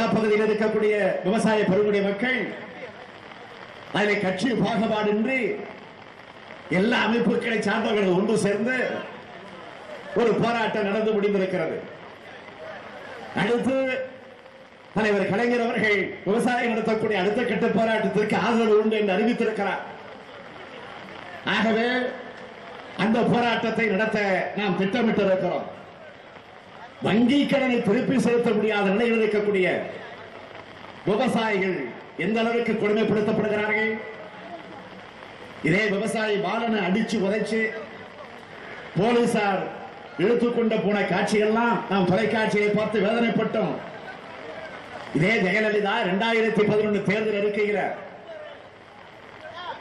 Delta பகுதியில் இருக்கக்கூடிய விவசாய பெருங்குடி மக்கள் அதில் கட்சி பாகுபாடின்றி எல்லா அமைப்புகளை சார்ந்தவர்கள் ஒன்று சேர்ந்து ஒரு போராட்டம் நடந்து முடிந்திருக்கிறது. அடுத்து தலைவர் கலைஞர் அவர்கள் விவசாயம் நடத்தக்கூடிய அடுத்த கட்ட போராட்டத்திற்கு ஆதரவு உண்டு என்று அறிவித்திருக்கிறார். ஆகவே அந்த போராட்டத்தை நடத்த நாம் திட்டமிட்டிருக்கிறோம். வங்கி கடனை திருப்பி செலுத்த முடியாத நிலையில் இருக்கக்கூடிய விவசாயிகள் எந்த அளவுக்கு கொடுமைப்படுத்தப்படுகிறார்கள். இதே விவசாயி பாலனை அடிச்சு உதைச்சு போலீசார் இழுத்துக்கொண்டு போன காட்சிகள்லாம் நாம் தொலைக்காட்சியை பார்த்து வேதனைப்பட்டோம். இதே ஜெயலலிதா 2011 தேர்தல் அறிக்கையில்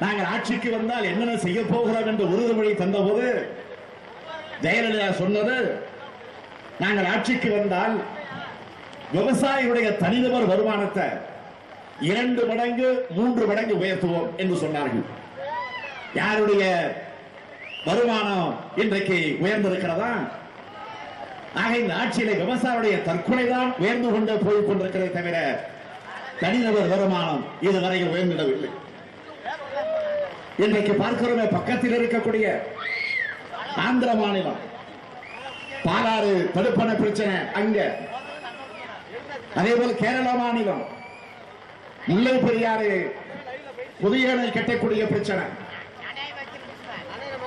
நாங்கள் ஆட்சிக்கு வந்தால் என்னென்ன செய்ய போகிறோம் என்று உறுதிமொழி தந்தபோது ஜெயலலிதா சொன்னது, நாங்கள் ஆட்சிக்கு வந்தால் விவசாயிகளுடைய தனிநபர் வருமானத்தை 2 மடங்கு 3 மடங்கு உயர்த்துவோம் என்று சொன்னார்கள். யாருடைய வருமானம் இன்றைக்கு உயர்ந்திருக்கிறதா? ஆக இந்த ஆட்சியில விவசாயியுடைய தற்கொலை தான் உயர்ந்து கொண்டே போய் கொண்டிருக்கிறதை தவிர தனிநபர் வருமானம் இதுவரையில் உயர்ந்திடவில்லை. இன்றைக்கு பார்க்கிறோமே, பக்கத்தில் இருக்கக்கூடிய ஆந்திர மாநிலம் பாலாறு தடுப்பணை பிரச்சனை அங்க, அதே போல கேரள மாநிலம் முல்லை பெரியாறு புதிய அணை கட்டக்கூடிய பிரச்சனை,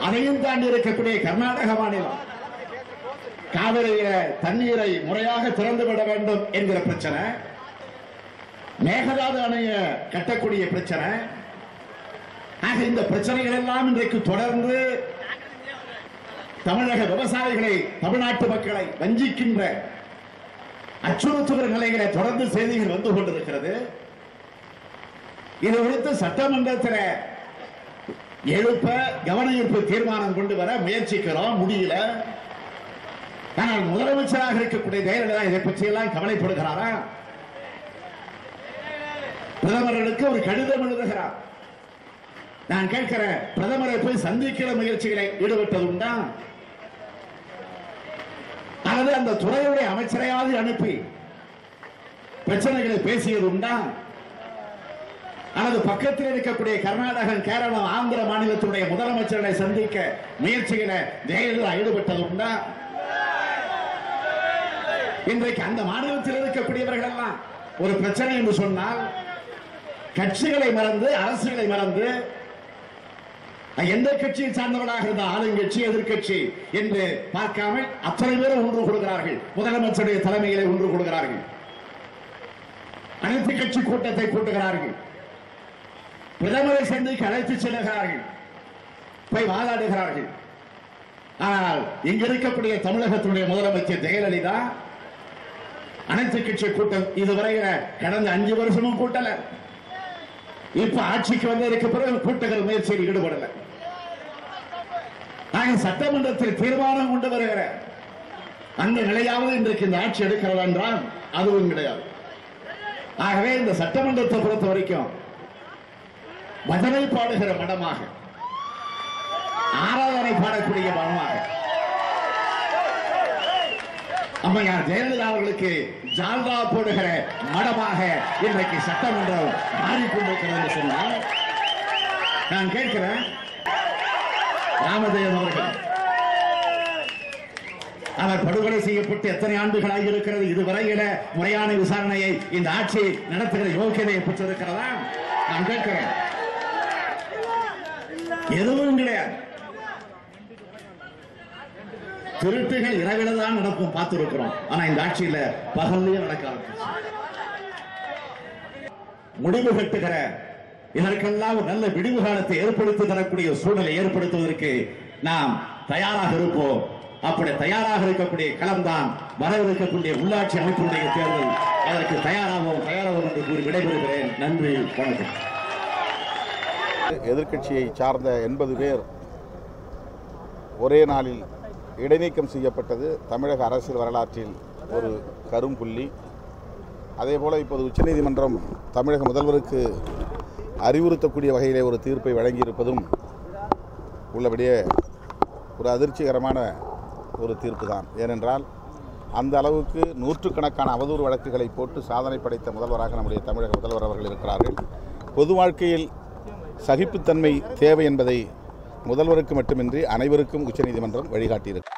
அதையும் தாண்டி இருக்கக்கூடிய கர்நாடக மாநிலம் காவிரியில தண்ணீரை முறையாக திறந்துவிட வேண்டும் என்கிற பிரச்சனை, மேகதாது அணையை கட்டக்கூடிய பிரச்சனை. ஆக இந்த பிரச்சனைகள் எல்லாம் இன்றைக்கு தொடர்ந்து தமிழக விவசாயிகளை, தமிழ்நாட்டு மக்களை வஞ்சிக்கின்ற அச்சுறுத்துகிற நிலைகளை தொடர்ந்து செய்திகள் வந்து கொண்டிருக்கிறது. இது குறித்து சட்டமன்றத்தில் எழுப்ப கவன ஈர்ப்பு தீர்மானம் கொண்டு வர முயற்சிக்கிறோம், முடியல. ஆனால் முதலமைச்சராக இருக்கக்கூடிய ஜெயலலிதா இதை பற்றி எல்லாம் கவலைப்படுகிறாரா? பிரதமர்களுக்கு ஒரு கடிதம் எழுதுகிறார். நான் கேட்கிறேன், பிரதமரை போய் சந்திக்கிற முயற்சிகளை ஈடுபட்டது உண்டா? அல்லது அந்த துறையுடைய அமைச்சரையாவது அனுப்பி பிரச்சனைகளை பேசியது உண்டா? அல்லது பக்கத்தில் இருக்கக்கூடிய கர்நாடகம், கேரளம், ஆந்திர மாநிலத்துடைய முதலமைச்சர்களை சந்திக்க முயற்சிகளை ஜெயலலிதா ஈடுபட்டது உண்டா? இன்றைக்கு அந்த மாநிலத்தில் இருக்கக்கூடியவர்கள் எல்லாம் ஒரு பிரச்சனை என்று சொன்னால் கட்சிகளை மறந்து, அரசுகளை மறந்து, எந்த கட்சியை சார்ந்தவர்களாக இருந்த ஆளுங்கட்சி எதிர்கட்சி என்று பார்க்காமல் அத்தனை பேரும் ஒன்று கொடுக்கிறார்கள். முதலமைச்சருடைய தலைமையிலே ஒன்று கொடுக்கிறார்கள். அனைத்து கட்சி கூட்டத்தை கூட்டுகிறார்கள். பிரதமரை சந்திக்க அழைத்து செல்லுகிறார்கள், போய் வாதாடுகிறார்கள். ஆனால் இங்க இருக்கக்கூடிய தமிழகத்தினுடைய முதலமைச்சர் ஜெயலலிதா அனைத்து கட்சி கூட்டம் இதுவரையில கடந்த 5 வருஷமும் கூட்டல. இப்ப ஆட்சிக்கு வந்ததற்கு பிறகு கூட்டுகிற முயற்சியில் ஈடுபடல. சட்டமன்றத்தில் தீர்மானம் கொண்டு வருகிற அந்த நிலையாவது இன்றைக்கு இந்த ஆட்சி எடுக்கிறது என்றால் அதுவும் கிடையாது. ஆகவே இந்த சட்டமன்றத்தை பொறுத்த வரைக்கும் பஜனை பாடுகிற மடமாக, ஆராதனை பாடக்கூடிய மடமாக, அம்மையார் ஜெயலலிதா அவர்களுக்கு ஜால்ரா போடுகிற மடமாக இன்றைக்கு சட்டமன்றம் மாறிக்கொண்டிருக்கிறது சொன்னால் நான் கேட்கிறேன், ராமதேவன் அவர்கள் அவர் படுகொலை செய்யப்பட்டு எத்தனை ஆண்டுகளாக இருக்கிறது? இதுவரையில முறையான விசாரணையை இந்த ஆட்சி நடத்துகிற யோகியதையை பெற்றிருக்கிறதா? நான் கேட்கிறேன், எதுவும் கிடையாது. திருட்டுகள் இரவில தான் நடக்கும், பார்த்திருக்கிறோம். ஆனா இந்த ஆட்சியில பகல்லையே நடக்க ஆரம்பிச்சு முடிவு கட்டுகிற இதற்கெல்லாம் ஒரு நல்ல விடிவு காலத்தை ஏற்படுத்தி தரக்கூடிய சூழலை ஏற்படுத்துவதற்கு நாம் தயாராக இருப்போம். அப்படி தயாராக இருக்கக்கூடிய களம்தான் வரவிருக்கக்கூடிய உள்ளாட்சி அமைப்பினுடைய தேர்தல். அதற்கு தயாராகும் என்று கூறி விடைபெறுகிறேன். நன்றி, வணக்கம். எதிர்க்கட்சியை சார்ந்த 80 பேர் ஒரே நாளில் இடைநீக்கம் செய்யப்பட்டது தமிழக அரசியல் வரலாற்றில் ஒரு கரும்புள்ளி. அதேபோல் இப்போது உச்சநீதிமன்றம் தமிழக முதல்வருக்கு அறிவுறுத்தக்கூடிய வகையிலே ஒரு தீர்ப்பை வழங்கியிருப்பதும் உள்ளபடியே ஒரு அதிர்ச்சிகரமான ஒரு தீர்ப்பு தான். ஏனென்றால் அந்த அளவுக்கு நூற்றுக்கணக்கான அவதூறு வழக்குகளை போட்டு சாதனை படைத்த முதல்வராக நம்முடைய தமிழக முதல்வர் அவர்கள் இருக்கிறார்கள். பொது வாழ்க்கையில் சகிப்புத்தன்மை தேவை என்பதை முதல்வருக்கு மட்டுமின்றி அனைவருக்கும் உச்சநீதிமன்றம் வழிகாட்டியிருக்கிறது.